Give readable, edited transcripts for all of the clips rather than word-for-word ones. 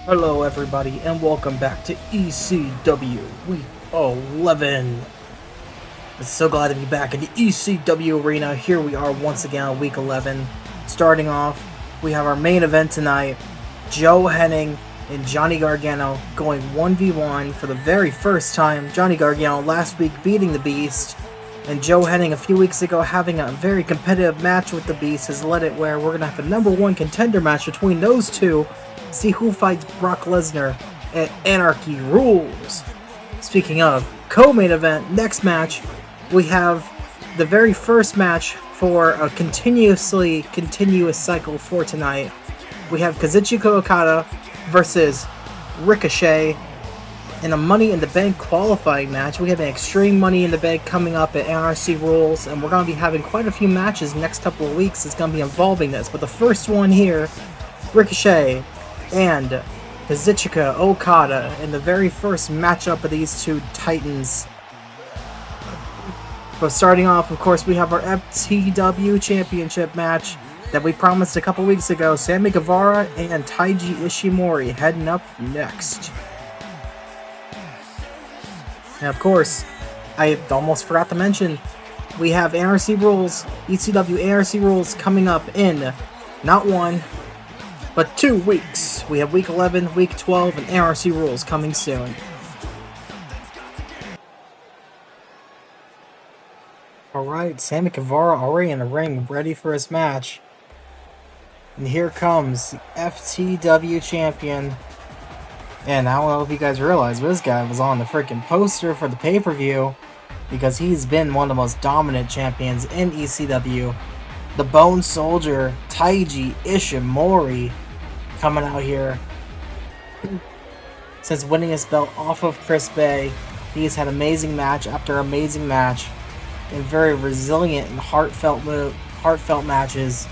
Hello everybody and welcome back to ECW Week 11. I'm so glad to be back in the ECW arena. Here we are once again on Week 11. Starting off, we have our main event tonight. Joe Henning and Johnny Gargano going 1v1 for the very first time. Johnny Gargano last week beating the Beast. And Joe Henning a few weeks ago having a very competitive match with the Beast has led it where we're going to have a #1 contender match between those two. See who fights Brock Lesnar at Anarchy Rules. Speaking of co-main event, next match, we have the very first match for a continuous cycle for tonight. We have Kazuchika Okada versus Ricochet in a Money in the Bank qualifying match. We have an Extreme Money in the Bank coming up at NRC Rules, and we're going to be having quite a few matches next couple of weeks. It's going to be involving this, but the first one here, Ricochet and Kazuchika Okada in the very first matchup of these two titans. But starting off, of course, we have our FTW Championship match that we promised a couple weeks ago. Sammy Guevara and Taiji Ishimori heading up next. And of course, I almost forgot to mention, we have NRC Rules, ECW NRC Rules coming up in not one, but 2 weeks. We have Week 11, Week 12, and NRC Rules coming soon. Alright, Sammy Guevara already in the ring, ready for his match. And here comes the FTW Champion. And I don't know if you guys realize, but this guy was on the freaking poster for the pay-per-view because he's been one of the most dominant champions in ECW. The Bone Soldier, Taiji Ishimori, coming out here. Since winning his belt off of Chris Bay, he's had amazing match after amazing match and very resilient and heartfelt matches.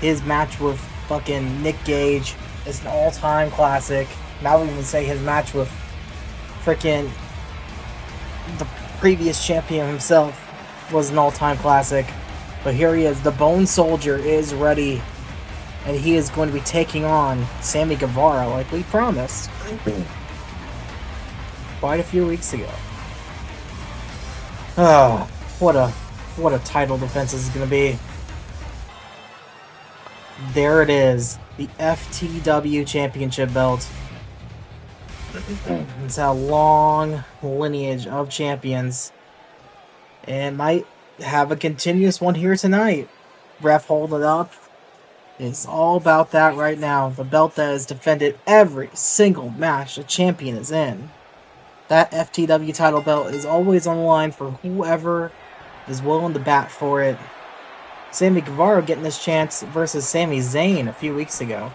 His match with fucking Nick Gage is an all-time classic. And I would even say his match with freaking the previous champion himself was an all-time classic. But here he is. The Bone Soldier is ready. And he is going to be taking on Sammy Guevara like we promised quite a few weeks ago. Oh, what a title defense this is going to be. There it is. The FTW Championship belt. It's a long lineage of champions. And might have a continuous one here tonight. Ref hold it up. It's all about that right now. The belt that is defended every single match the champion is in. That FTW title belt is always on the line for whoever is willing to bat for it. Sammy Guevara getting this chance versus Sami Zayn a few weeks ago.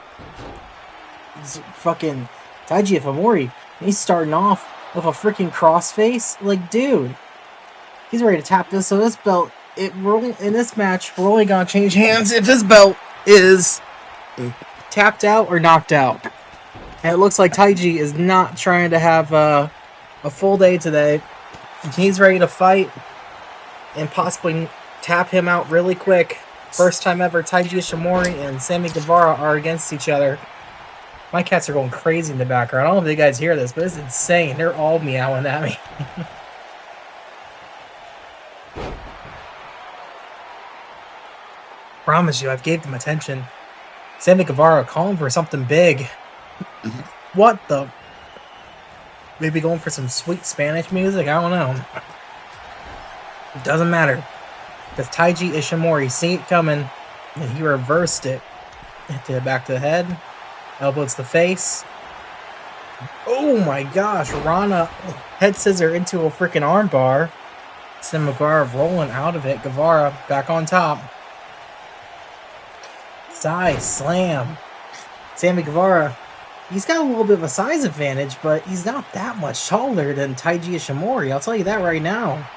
It's fucking Taiji Ishimori, he's starting off with a freaking crossface. Like, dude, he's ready to tap this. So this belt, in this match, we're only gonna change hands if this belt is tapped out or knocked out. And it looks like Taiji is not trying to have a full day today. He's ready to fight and possibly tap him out really quick. First time ever Taiji Ishimori and Sammy Guevara are against each other. My cats are going crazy in the background. I don't know if you guys hear this, but it's insane. They're all meowing at me. Promise you, I've gave them attention. Sammy Guevara calling for something big. What the? Maybe going for some sweet Spanish music? I don't know. It doesn't matter. Because Taiji Ishimori see it coming, and he reversed it. To the back to the head. Elbow to the face. Oh my gosh, Rana head scissor into a freaking armbar. Sammy Guevara rolling out of it. Guevara back on top. Side slam. Sammy Guevara, he's got a little bit of a size advantage, but he's not that much taller than Taiji Ishimori. I'll tell you that right now.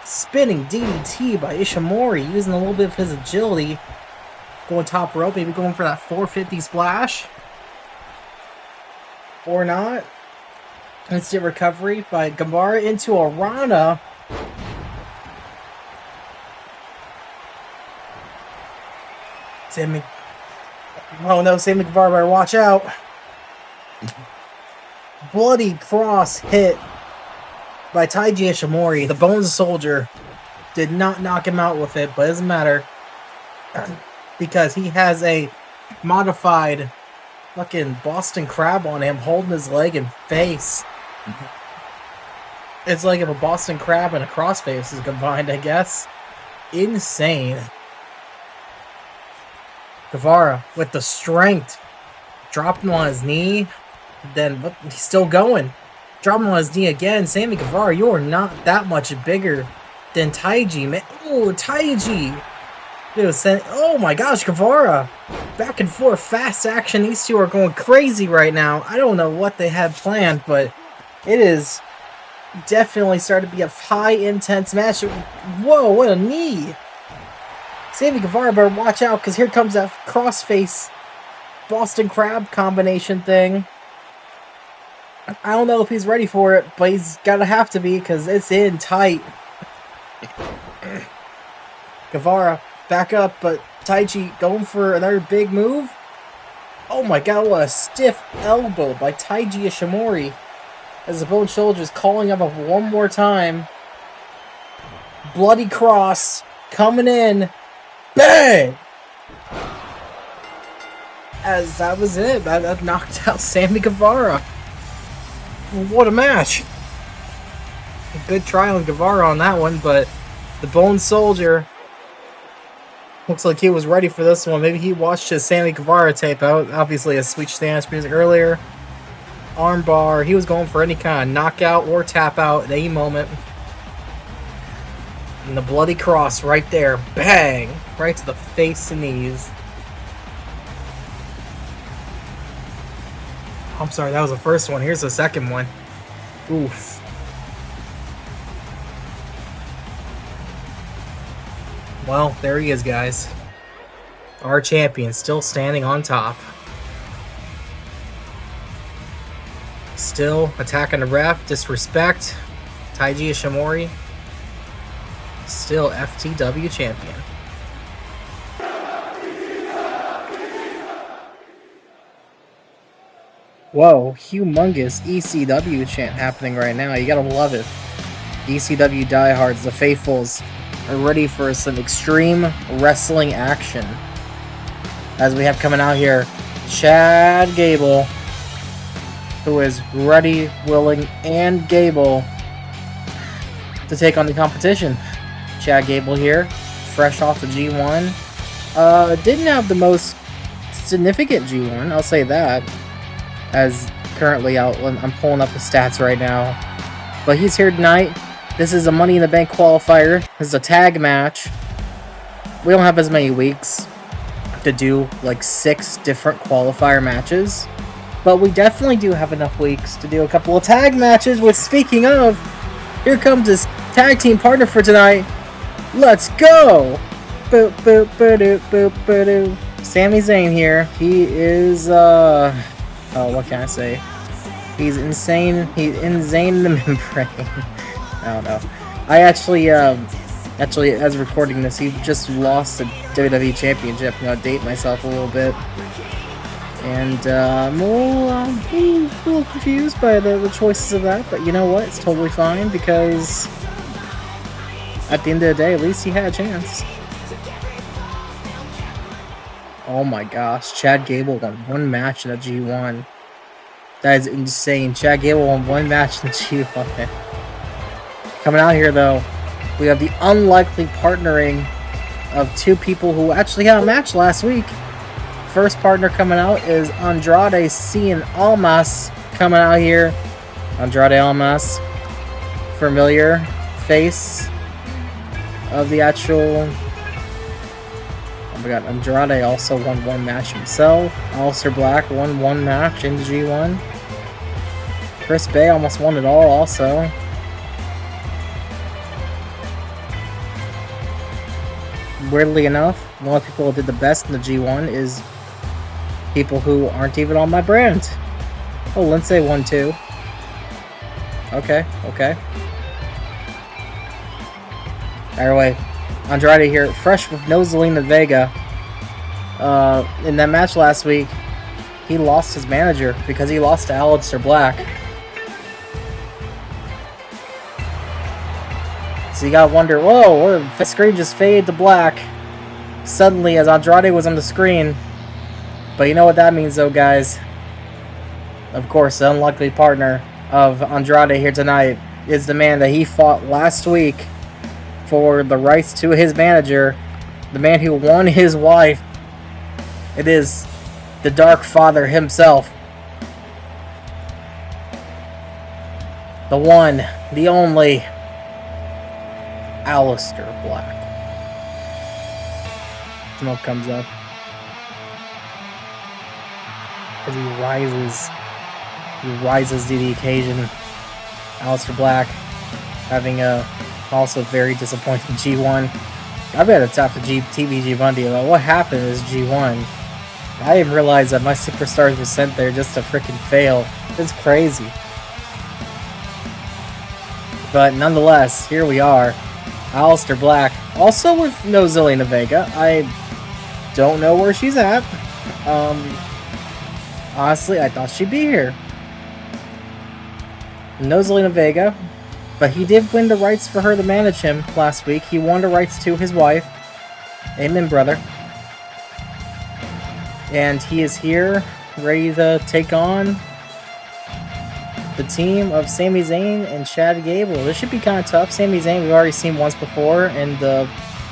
Spinning DDT by Ishimori, using a little bit of his agility. Going top rope, maybe going for that 450 splash. Or not. Instant recovery by Guevara into a Rana. Sammy. Oh no, Sammy Guevara better watch out. Bloody cross hit by Taiji Ishimori. The Bone Soldier did not knock him out with it, but it doesn't matter. Because he has a modified fucking Boston Crab on him, holding his leg and face. It's like if a Boston Crab and a crossface is combined, I guess. Insane. Guevara with the strength. Dropped him on his knee. Then he's still going. Dropped him on his knee again. Sammy Guevara, you are not that much bigger than Taiji, man. Oh, Taiji. Oh my gosh, Guevara. Back and forth, fast action. These two are going crazy right now. I don't know what they had planned, but it is definitely starting to be a high intense match. Whoa, what a knee. Sammy Guevara better watch out, because here comes that crossface Boston Crab combination thing. I don't know if he's ready for it, but he's gotta have to be, because it's in tight. Guevara back up, but Taiji going for another big move. Oh my god, what a stiff elbow by Taiji Ishimori. As the Bone Soldier's calling up one more time. Bloody cross coming in. Bang! As that was it. That knocked out Sammy Guevara. What a match. A good try on Guevara on that one, but the Bone Soldier looks like he was ready for this one. Maybe he watched his Sammy Guevara tape out. Obviously, a Sweet Stance music earlier. Armbar. He was going for any kind of knockout or tap out at any moment. And the bloody cross right there. Bang! Right to the face and knees. I'm sorry, that was the first one. Here's the second one. Oof. Well, there he is, guys. Our champion, still standing on top. Still attacking the ref, disrespect. Taiji Ishimori, still FTW champion. Whoa, humongous ECW chant happening right now. You gotta love it. ECW diehards, the faithfuls, are ready for some extreme wrestling action. As we have coming out here, Chad Gable, who is ready, willing, and Gable to take on the competition. Chad Gable here, fresh off the G1. Didn't have the most significant G1, I'll say that. As currently I'm pulling up the stats right now. But he's here tonight. This is a Money in the Bank qualifier. This is a tag match. We don't have as many weeks to do like 6 different qualifier matches. But we definitely do have enough weeks to do a couple of tag matches. Which, speaking of, here comes his tag team partner for tonight. Let's go! Boop, boop, boop, boop, boop. Sami Zayn here. He is, oh, what can I say? He's insane. He's insane in the membrane. I don't know. I actually, as recording this, he just lost the WWE Championship. I'm gonna date myself a little bit. And, I'm a little confused by the choices of that, but you know what? It's totally fine, because at the end of the day, at least he had a chance. Oh my gosh, Chad Gable won 1 match in the G1. That is insane. Chad Gable won 1 match in the G1. Coming out here, though, we have the unlikely partnering of 2 people who actually had a match last week. First partner coming out is Andrade seeing Almas coming out here. Andrade Almas, familiar face of the actual. Oh my god, Andrade also won 1 match himself. Aleister Black won 1 match in the G1. Chris Bay almost won it all also. Weirdly enough, the only people who did the best in the G1 is people who aren't even on my brand. Oh, Lindsay won 2. Okay. Anyway, Andrade here, fresh with no Zelina Vega. In that match last week, he lost his manager because he lost to Aleister Black. So you gotta wonder, whoa, the screen just faded to black suddenly as Andrade was on the screen. But you know what that means though, guys? Of course, the unlikely partner of Andrade here tonight is the man that he fought last week for the rights to his manager, the man who won his wife. It is the Dark Father himself. The one, the only, Aleister Black. Smoke comes up as he rises to the occasion. Aleister Black having a also very disappointing G1. I've got to tap the TVG Bundy about what happened in this G1. I didn't realize that my superstars were sent there just to freaking fail. It's crazy. But nonetheless, here we are. Aleister Black, also with no Zelina Vega. I don't know where she's at. Honestly, I thought she'd be here. No Zelina Vega, but he did win the rights for her to manage him last week. He won the rights to his wife. Amen, brother. And he is here, ready to take on the team of Sami Zayn and Chad Gable. This should be kind of tough. Sami Zayn we've already seen once before in the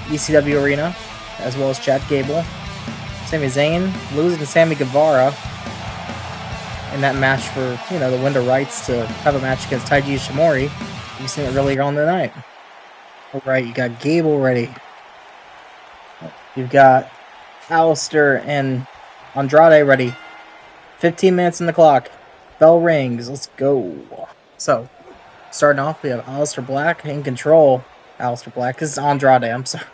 ECW arena, as well as Chad Gable. Sami Zayn losing to Sammy Guevara in that match for, you know, the winter rights to have a match against Taiji Ishimori. We've seen it earlier on tonight. Alright, you got Gable ready. You've got Aleister and Andrade ready. 15 minutes on the clock. Bell rings. Let's go. So, starting off, we have Aleister Black in control. Aleister Black. This is Andrade. I'm sorry.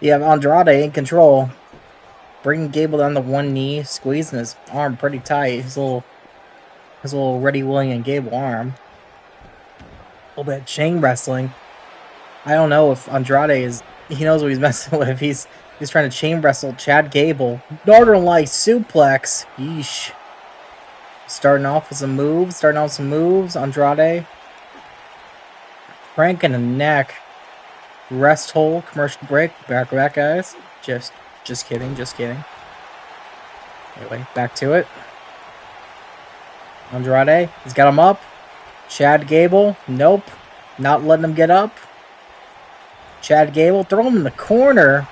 You have Andrade in control. Bringing Gable down to one knee. Squeezing his arm pretty tight. His little Ready, Willing, and Gable arm. A little bit of chain wrestling. I don't know if Andrade is... He knows what he's messing with. He's trying to chain wrestle Chad Gable. Northern Lights suplex. Yeesh. Starting off with some moves. Andrade. Cranking the neck. Rest hold. Commercial break. Back, guys. Just kidding. Anyway, back to it. Andrade. He's got him up. Chad Gable. Nope. Not letting him get up. Chad Gable. Throw him in the corner.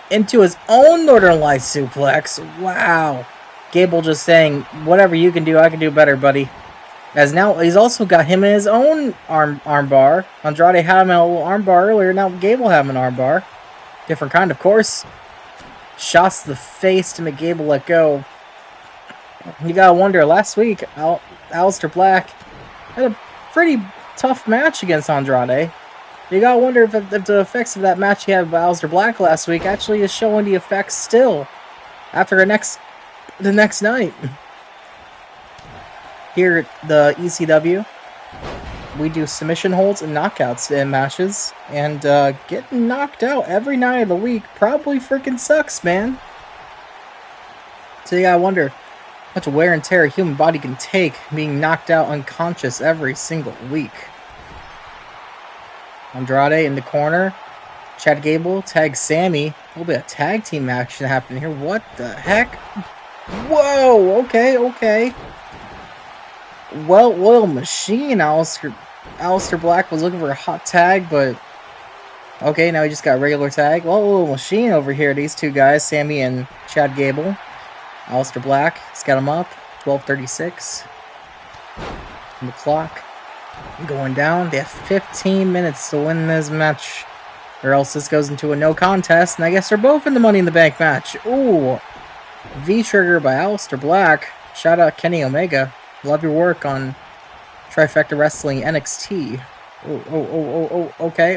Into his own Northern Lights suplex. Wow. Gable just saying, whatever you can do, I can do better, buddy. As now, he's also got him in his own arm bar. Andrade had him in a little arm bar earlier. Now Gable have him in an arm bar. Different kind, of course. Shots to the face to make Gable let go. You gotta wonder, last week, Aleister Black had a pretty tough match against Andrade. You gotta wonder if the effects of that match he had with Aleister Black last week actually is showing the effects still after the next night. Here at the ECW, we do submission holds and knockouts in matches, and getting knocked out every night of the week probably freaking sucks, man. So you gotta wonder how much wear and tear a human body can take being knocked out unconscious every single week. Andrade in the corner. Chad Gable tags Sammy. A little bit of tag team action happening here. What the heck? Whoa! Okay. Well, machine. Aleister Black was looking for a hot tag, but okay, now he just got a regular tag. Well, machine over here. These two guys, Sammy and Chad Gable. Aleister Black, he's got him up. 12:36 on the clock. Going down. They have 15 minutes to win this match, or else this goes into a no contest, and I guess they're both in the Money in the Bank match. Ooh, V-trigger by Aleister Black. Shout out Kenny Omega. Love your work on Trifecta Wrestling NXT. Oh, okay.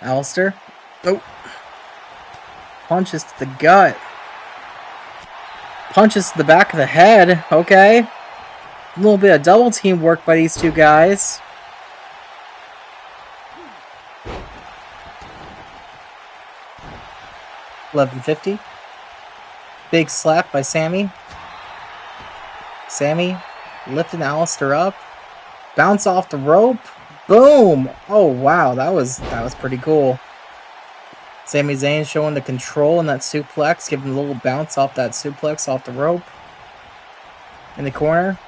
Aleister. Oh. Punches to the gut. Punches to the back of the head. Okay. A little bit of double team work by these two guys. $11.50. Big slap by Sammy. Sammy lifting Alistair up. Bounce off the rope. Boom! Oh wow, that was pretty cool. Sami Zayn showing the control in that suplex, giving a little bounce off that suplex off the rope. In the corner.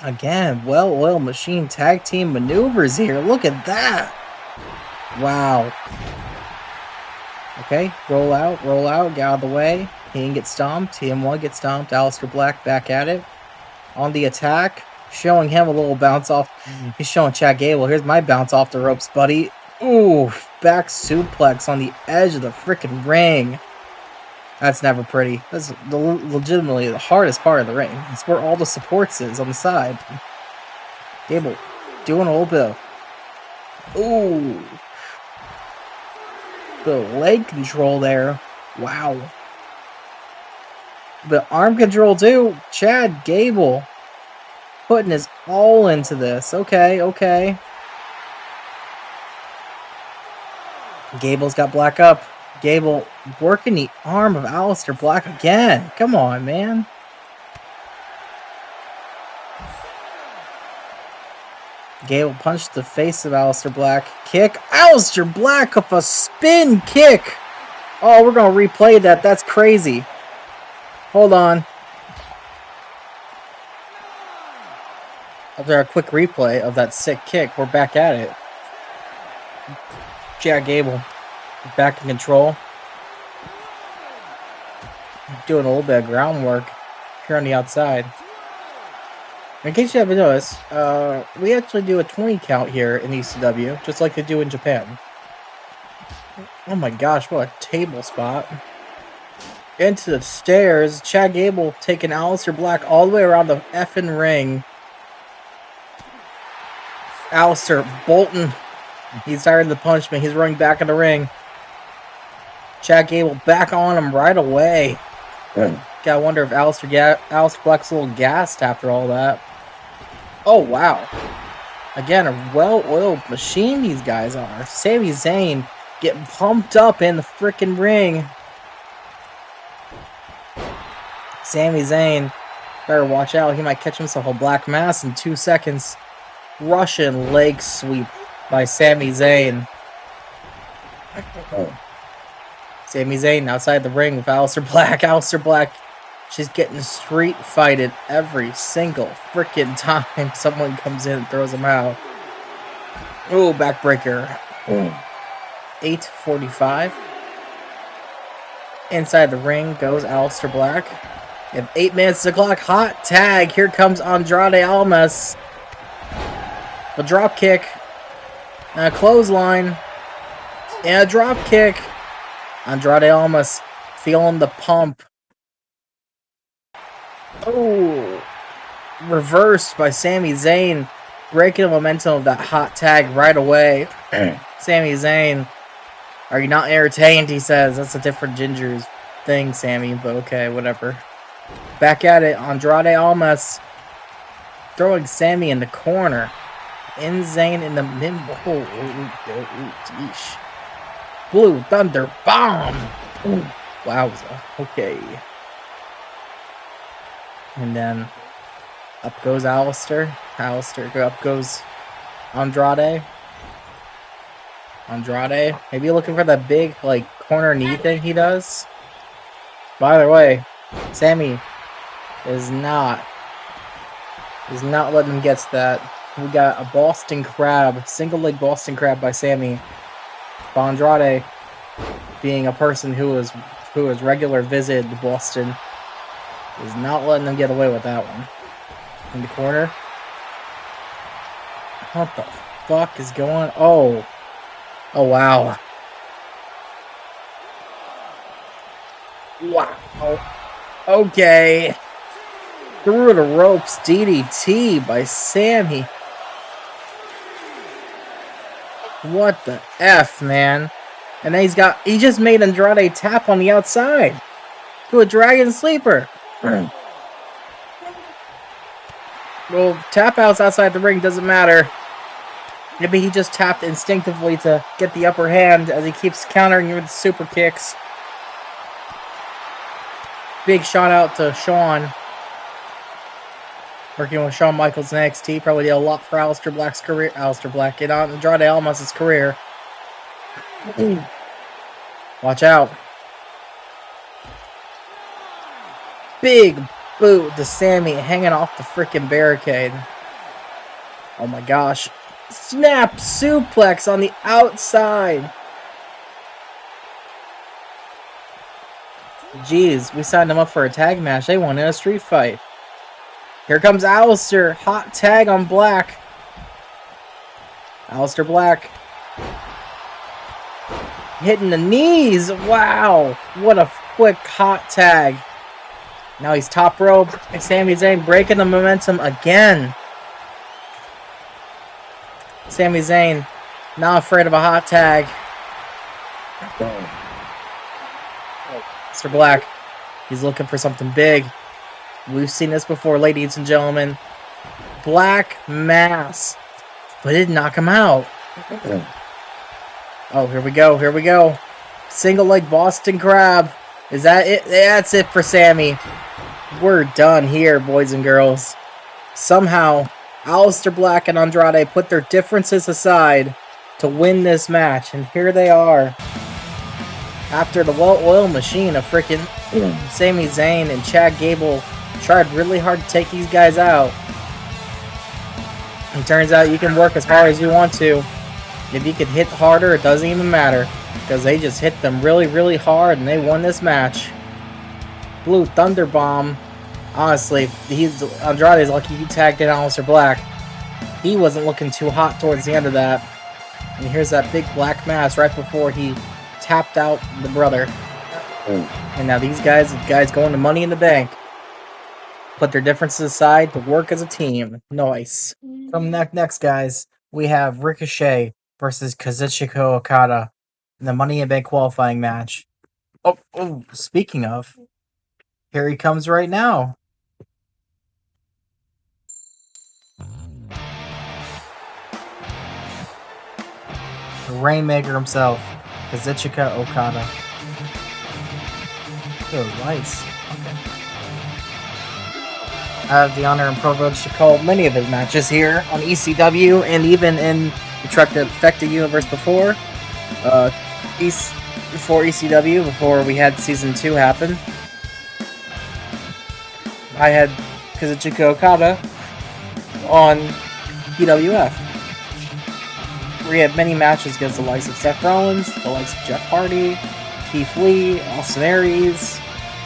Again, well-oiled machine tag team maneuvers here. Look at that! Wow. Okay, roll out, get out of the way. He didn't get stomped. TM1 gets stomped. Aleister Black back at it. On the attack. Showing him a little bounce off. He's showing Chad Gable. Here's my bounce off the ropes, buddy. Ooh, back suplex on the edge of the freaking ring. That's never pretty. That's legitimately the hardest part of the ring. It's where all the supports is on the side. Gable doing a little bit of... Ooh. The leg control there. Wow. But arm control too. Chad Gable putting his all into this. Okay. Gable's got Black up. Gable working the arm of Aleister Black again. Come on, man. Gable punched the face of Aleister Black. Kick. Aleister Black up a spin kick. Oh, we're going to replay that. That's crazy. Hold on. After a quick replay of that sick kick, we're back at it. Chad Gable back in control. Doing a little bit of groundwork here on the outside. In case you haven't noticed, we actually do a 20 count here in ECW, just like they do in Japan. Oh my gosh, what a table spot. Into the stairs, Chad Gable taking Aleister Black all the way around the effing ring. Aleister bolting. He's tired of the punishment. He's running back in the ring. Chad Gable back on him right away. Gotta wonder if Aleister Black's a little gassed after all that. Oh, wow. Again, a well-oiled machine these guys are. Sami Zayn getting pumped up in the freaking ring. Sami Zayn better watch out. He might catch himself a black mass in 2 seconds. Russian leg sweep by Sami Zayn. Sami Zayn outside the ring with Aleister Black. Aleister Black, she's getting street fighted every single freaking time someone comes in and throws him out. Oh, backbreaker. 8:45. Inside the ring goes Aleister Black. You have 8 minutes to clock. Hot tag. Here comes Andrade Almas. A drop kick. And a clothesline. And a drop kick. Andrade Almas feeling the pump. Oh. Reversed by Sami Zayn. Breaking the momentum of that hot tag right away. Sami Zayn. Are you not entertained? He says. That's a different Ginger's thing, Sammy. But okay, whatever. Back at it. Andrade Almas. Throwing Sammy in the corner. In Zayn in the middle. Yeesh. Blue Thunder Bomb. Ooh, wowza. Okay. And then up goes Aleister. Up goes Andrade. Maybe looking for that big, like, corner knee thing he does. By the way, Sammy is not letting him get to that. We got a Boston Crab, single leg Boston Crab by Sammy. Andrade, being a person who is regular visited Boston, is not letting them get away with that one. In the corner. What the fuck is going on? Oh, wow. Wow. Okay. Through the ropes, DDT by Sammy. What the F, man? And then he just made Andrade tap on the outside to a Dragon Sleeper. Well, tap outs outside the ring doesn't matter. Maybe he just tapped instinctively to get the upper hand as he keeps countering with super kicks. Big shout out to Sean. Working with Shawn Michaels in NXT. Probably did a lot for Aleister Black's career. Aleister Black. And Andrade Almas' career. Watch out. Big boot to Sammy hanging off the freaking barricade. Oh my gosh. Snap suplex on the outside. Jeez, we signed them up for a tag match. They wanted a street fight. Here comes Aleister. Hot tag on Black. Aleister Black. Hitting the knees. Wow. What a quick hot tag. Now he's top rope. And Sami Zayn breaking the momentum again. Sami Zayn not afraid of a hot tag. Mr. Black. He's looking for something big. We've seen this before, ladies and gentlemen. Black mass. But it didn't knock him out. Oh, here we go. Here we go. Single leg Boston Crab. Is that it? That's it for Sammy. We're done here, boys and girls. Somehow, Aleister Black and Andrade put their differences aside to win this match. And here they are. After the well-oiled machine of freaking Sami Zayn and Chad Gable tried really hard to take these guys out. It turns out you can work as hard as you want to. If you can hit harder, it doesn't even matter. Because they just hit them really, really hard and they won this match. Blue Thunder Bomb. Honestly, Andrade's lucky he tagged in Aleister Black. He wasn't looking too hot towards the end of that. And here's that big black mass right before he tapped out the brother. And now these guys going to Money in the Bank. Put their differences aside to work as a team. Nice. From next, guys, we have Ricochet versus Kazuchika Okada in the Money in the Bank qualifying match. Oh, speaking of, here he comes right now. The Rainmaker himself, Kazuchika Okada. Oh, nice. Okay. I have the honor and privilege to call many of his matches here on ECW and even in the Trifecta universe before. Before ECW, before we had Season 2 happen. I had Kazuchika Okada on PWF. We had many matches against the likes of Seth Rollins, the likes of Jeff Hardy, Keith Lee, Austin Aries.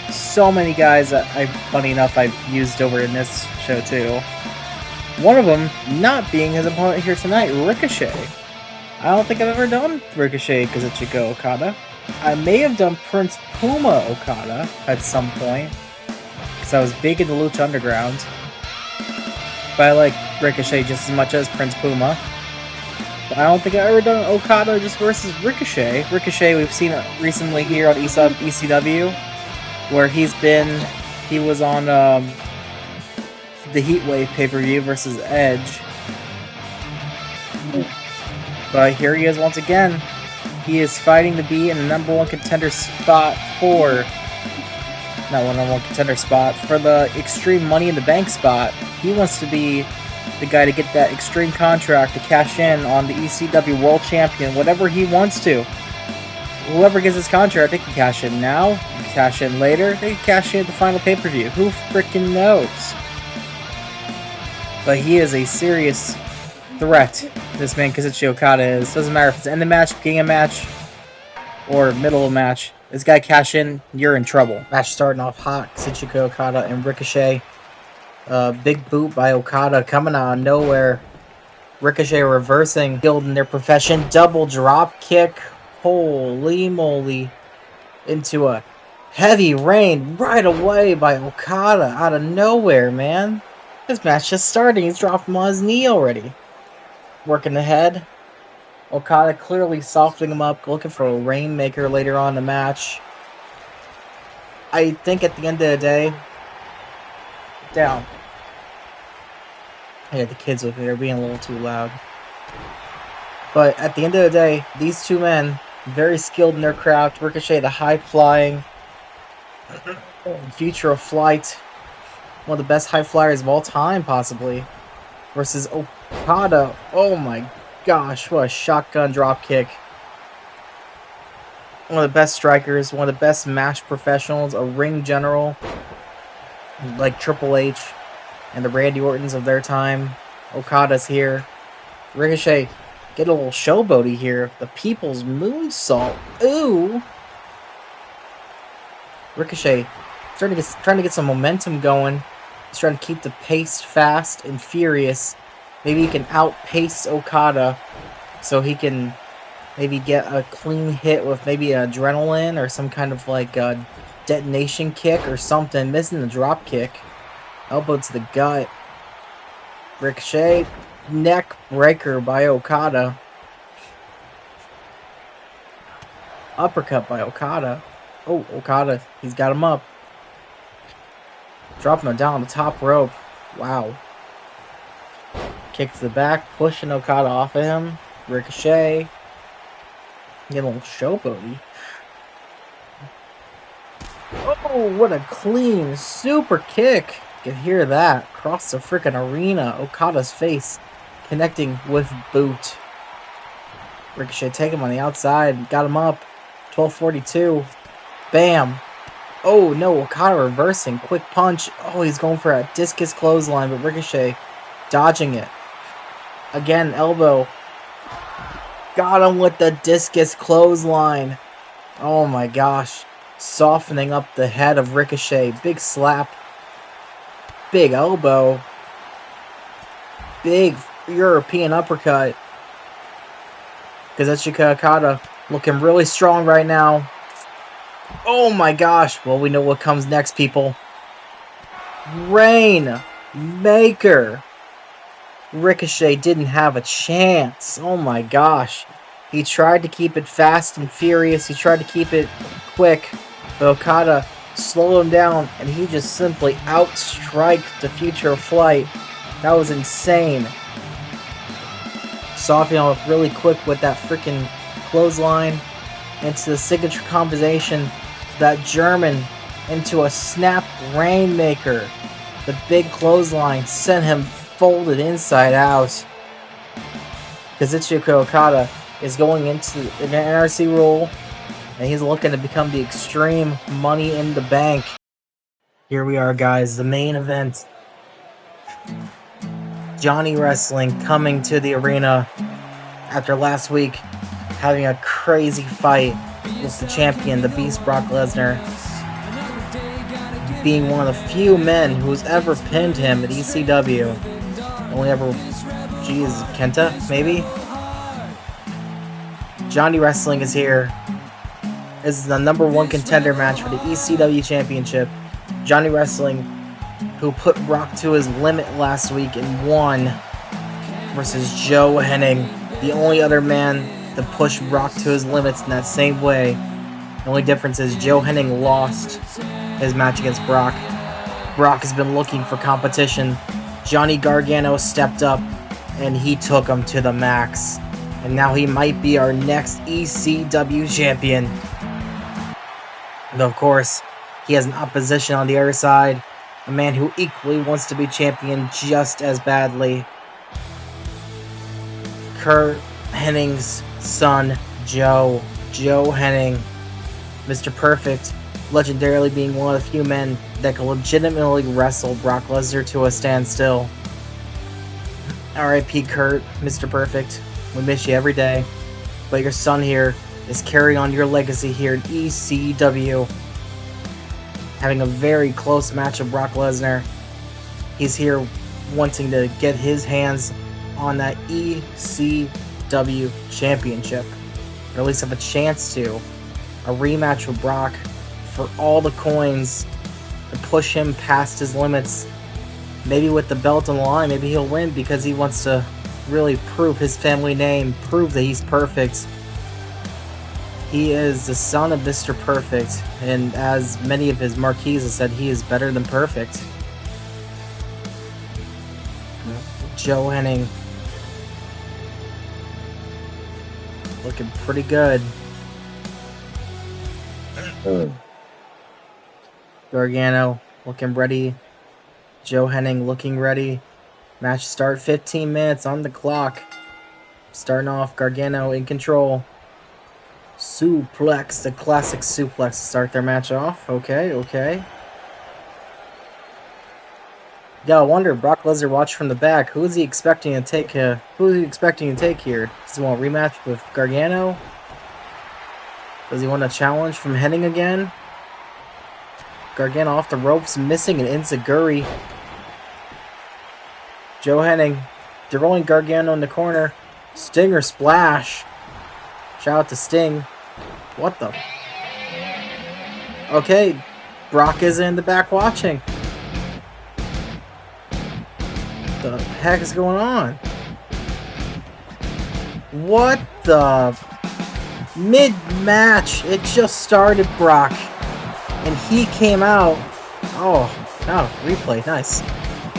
So many guys that funny enough, I've used over in this show too. One of them not being his opponent here tonight, Ricochet. I don't think I've ever done Ricochet Kazuchika Okada. I may have done Prince Puma Okada at some point, because I was big into Lucha Underground. But I like Ricochet just as much as Prince Puma. But I don't think I've ever done Okada just versus Ricochet. Ricochet we've seen it recently here on ECW, where he was on the Heatwave pay-per-view versus Edge. But here he is once again. He is fighting to be in the number one contender spot for... Not one number one contender spot, for the Extreme Money in the Bank spot. He wants to be the guy to get that Extreme contract to cash in on the ECW World Champion, whatever he wants to. Whoever gets his contract, they can cash in now, they can cash in later, they can cash in at the final pay-per-view. Who freaking knows? But he is a serious threat, this man Kazuchika Okada is. Doesn't matter if it's end of match, beginning of match, or middle of match. This guy cash in, you're in trouble. Match starting off hot, Kazuchika Okada and Ricochet. Big boot by Okada coming out of nowhere. Ricochet reversing, skilled in their profession. Double drop kick. Holy moly. Into a heavy rain right away by Okada out of nowhere, man. This match just starting. He's dropped him on his knee already. Working the head. Okada clearly softening him up, looking for a Rainmaker later on in the match. I think at the end of the day... Down. Yeah, the kids with me, they're being a little too loud. But at the end of the day, these two men, very skilled in their craft. Ricochet, the high-flying, Future of Flight, one of the best high flyers of all time, possibly, versus Okada. Oh my gosh, what a shotgun drop kick. One of the best strikers, one of the best match professionals, a ring general, like Triple H and the Randy Ortons of their time. Okada's here. Ricochet, get a little showboaty here. The People's Moonsault. Ooh! Ricochet trying to get some momentum going. He's trying to keep the pace fast and furious. Maybe he can outpace Okada so he can maybe get a clean hit with maybe adrenaline or some kind of like a detonation kick or something. Missing the drop kick. Elbow to the gut. Ricochet. Neck breaker by Okada. Uppercut by Okada. Oh, Okada. He's got him up. Dropping him down on the top rope. Wow. Kick to the back. Pushing Okada off of him. Ricochet. Get a little showboaty. Oh, what a clean super kick. You can hear that. Across the freaking arena. Okada's face connecting with boot. Ricochet take him on the outside. Got him up. 1242. Bam. Oh no, Okada reversing. Quick punch. Oh, he's going for a discus clothesline, but Ricochet dodging it. Again, elbow. Got him with the discus clothesline. Oh my gosh. Softening up the head of Ricochet. Big slap. Big elbow. Big European uppercut. Kazuchika Okada looking really strong right now. Oh my gosh. Well, we know what comes next, people. Rainmaker. Ricochet didn't have a chance. Oh my gosh. He tried to keep it fast and furious. He tried to keep it quick. But Okada slowed him down, and he just simply outstriked the Future of Flight. That was insane. Softening up really quick with that freaking clothesline into the signature combination. That German into a snap Rainmaker. The big clothesline sent him folded inside out. Kazuchika Okada is going into an NRC role, and he's looking to become the Extreme Money in the Bank. Here we are, guys, the main event. Johnny Wrestling coming to the arena after last week having a crazy fight with the champion, the Beast Brock Lesnar, being one of the few men who's ever pinned him at ECW. Only ever, geez, Kenta, maybe? Johnny Wrestling is here. This is the #1 contender match for the ECW Championship. Johnny Wrestling, who put Brock to his limit last week and won, versus Joe Henning, the only other man to push Brock to his limits in that same way. The only difference is Joe Henning lost his match against Brock. Brock has been looking for competition. Johnny Gargano stepped up and he took him to the max. And now he might be our next ECW champion. Though of course, he has an opposition on the other side. A man who equally wants to be champion just as badly. Kurt Henning's son, Joe. Joe Henning. Mr. Perfect. Legendarily being one of the few men that can legitimately wrestle Brock Lesnar to a standstill. R.I.P. Kurt, Mr. Perfect. We miss you every day. But your son here is carrying on your legacy here in ECW. Having a very close match with Brock Lesnar. He's here wanting to get his hands on that ECW championship. Or at least have a chance to. A rematch with Brock for all the coins to push him past his limits. Maybe with the belt on the line, maybe he'll win because he wants to really prove his family name, prove that he's perfect. He is the son of Mr. Perfect, and as many of his marquees have said, he is better than perfect. Joe Henning. Looking pretty good. Gargano looking ready. Joe Henning looking ready. Match start, 15 minutes on the clock. Starting off, Gargano in control. Suplex, the classic suplex to start their match off. Okay, okay. Yeah, I wonder, Brock Lesnar watched from the back. Who is he expecting to take? Who is he expecting to take here? Does he want a rematch with Gargano? Does he want a challenge from Henning again? Gargano off the ropes, missing an enziguri. Joe Henning, they're rolling Gargano in the corner. Stinger splash. Shout out to Sting. What the? Okay, Brock is in the back watching. What the heck is going on? What the? Mid-match, it just started, Brock. And he came out. Oh, replay, nice.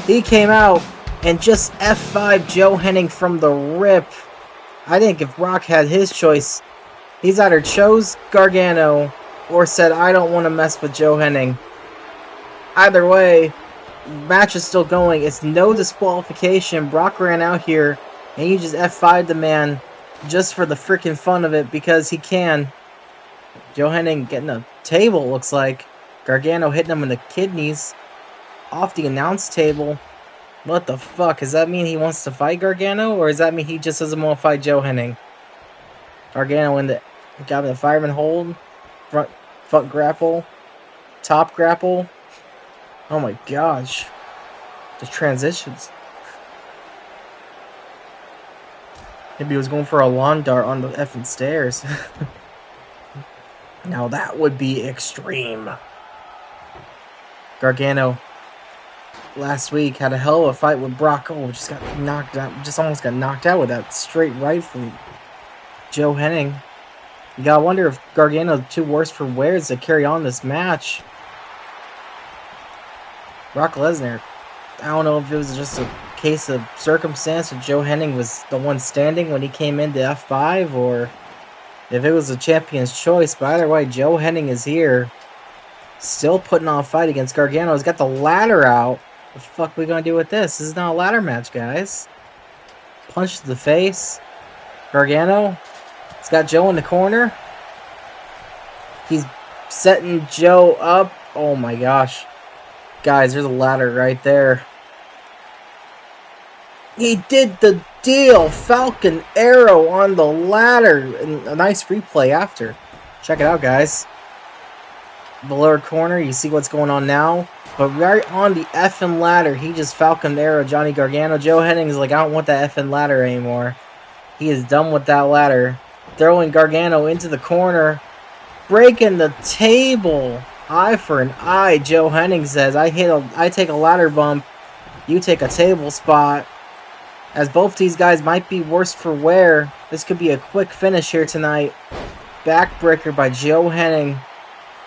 He came out and just F5 Joe Henning from the rip. I think if Brock had his choice, he's either chose Gargano or said, I don't want to mess with Joe Henning. Either way, match is still going. It's no disqualification. Brock ran out here and he just F5'd the man just for the freaking fun of it because he can. Joe Henning getting a table, looks like. Gargano hitting him in the kidneys off the announce table. What the fuck? Does that mean he wants to fight Gargano, or does that mean he just doesn't want to fight Joe Henning? Gargano got the fireman hold, front grapple, top grapple. Oh my gosh. The transitions. Maybe he was going for a lawn dart on the effing stairs. Now that would be extreme. Gargano last week had a hell of a fight with Brock. Oh, just got knocked out. Just almost got knocked out with that straight right from Joe Henning. You gotta wonder if Gargano's too worse for wears to carry on this match. Brock Lesnar. I don't know if it was just a case of circumstance that Joe Henning was the one standing when he came into F5, or if it was a champion's choice. But either way, Joe Henning is here. Still putting on a fight against Gargano. He's got the ladder out. What the fuck are we going to do with this? This is not a ladder match, guys. Punch to the face. Gargano. He's got Joe in the corner. He's setting Joe up. Oh my gosh. Guys, there's a ladder right there. He did the deal. Falcon Arrow on the ladder. And a nice replay after. Check it out, guys. The lower corner, you see what's going on now. But right on the effing ladder, he just Falcon Arrow Johnny Gargano. Joe Henning is like, I don't want that effing ladder anymore. He is done with that ladder. Throwing Gargano into the corner. Breaking the table. Eye for an eye, Joe Henning says. I take a ladder bump. You take a table spot. As both these guys might be worse for wear, this could be a quick finish here tonight. Backbreaker by Joe Henning.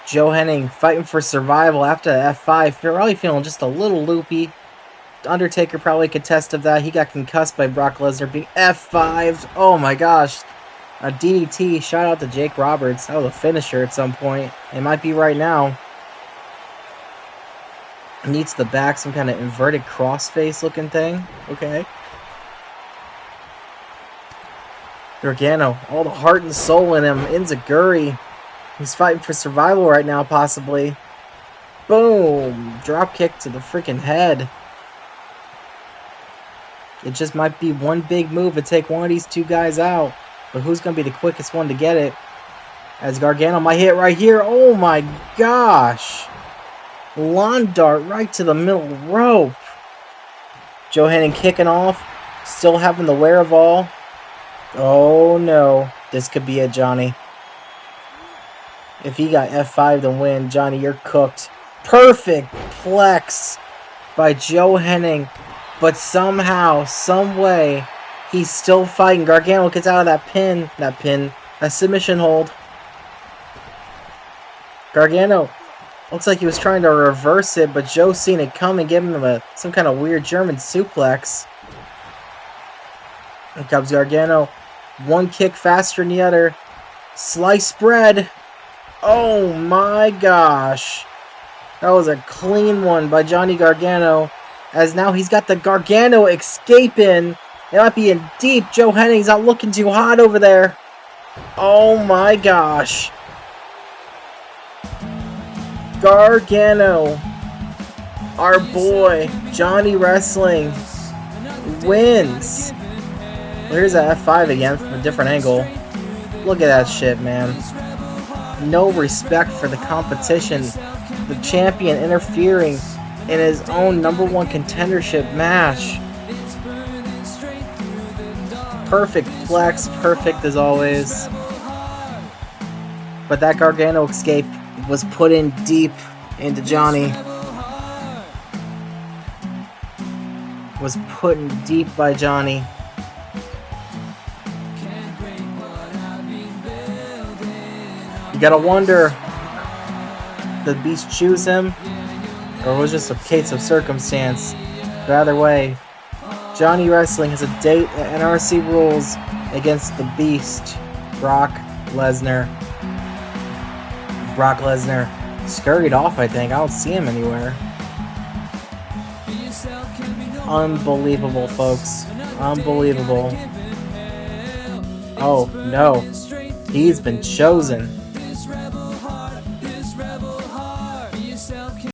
Joe Henning fighting for survival after the F5. They're probably feeling just a little loopy. Undertaker probably could test of that. He got concussed by Brock Lesnar being F5'd. Oh my gosh. A DDT. Shout out to Jake Roberts. That was a finisher at some point. It might be right now. Needs the back, some kind of inverted crossface looking thing. Okay. Gargano, all the heart and soul in him. Enziguri. He's fighting for survival right now, possibly. Boom! Drop kick to the freaking head. It just might be one big move to take one of these two guys out. But who's going to be the quickest one to get it? As Gargano might hit right here. Oh my gosh! Lawn dart right to the middle rope. Joe Henning kicking off. Still having the wherewithal. Oh no. This could be it, Johnny. If he got F5 to win, Johnny, you're cooked. Perfect plex by Joe Henning. But somehow, some way, he's still fighting. Gargano gets out of that submission hold. Gargano looks like he was trying to reverse it, but Joe seen it come and giving him some kind of weird German suplex. Here comes Gargano. One kick faster than the other. Sliced bread. Oh my gosh. That was a clean one by Johnny Gargano, as now he's got the Gargano escape in. It might be in deep. Joe Henning's not looking too hot over there. Oh my gosh. Gargano, our boy, Johnny Wrestling, wins. Here's that F5 again from a different angle. Look at that shit, man. No respect for the competition. The champion interfering in his own #1 contendership match. Perfect flex, perfect as always. But that Gargano escape was put in deep into Johnny. Was put in deep by Johnny. You gotta wonder, did the Beast choose him? Or was it just a case of circumstance? But either way, Johnny Wrestling has a date at NRC Rules against the Beast, Brock Lesnar. Brock Lesnar scurried off, I think. I don't see him anywhere. Unbelievable, folks. Unbelievable. Oh, no. He's been chosen.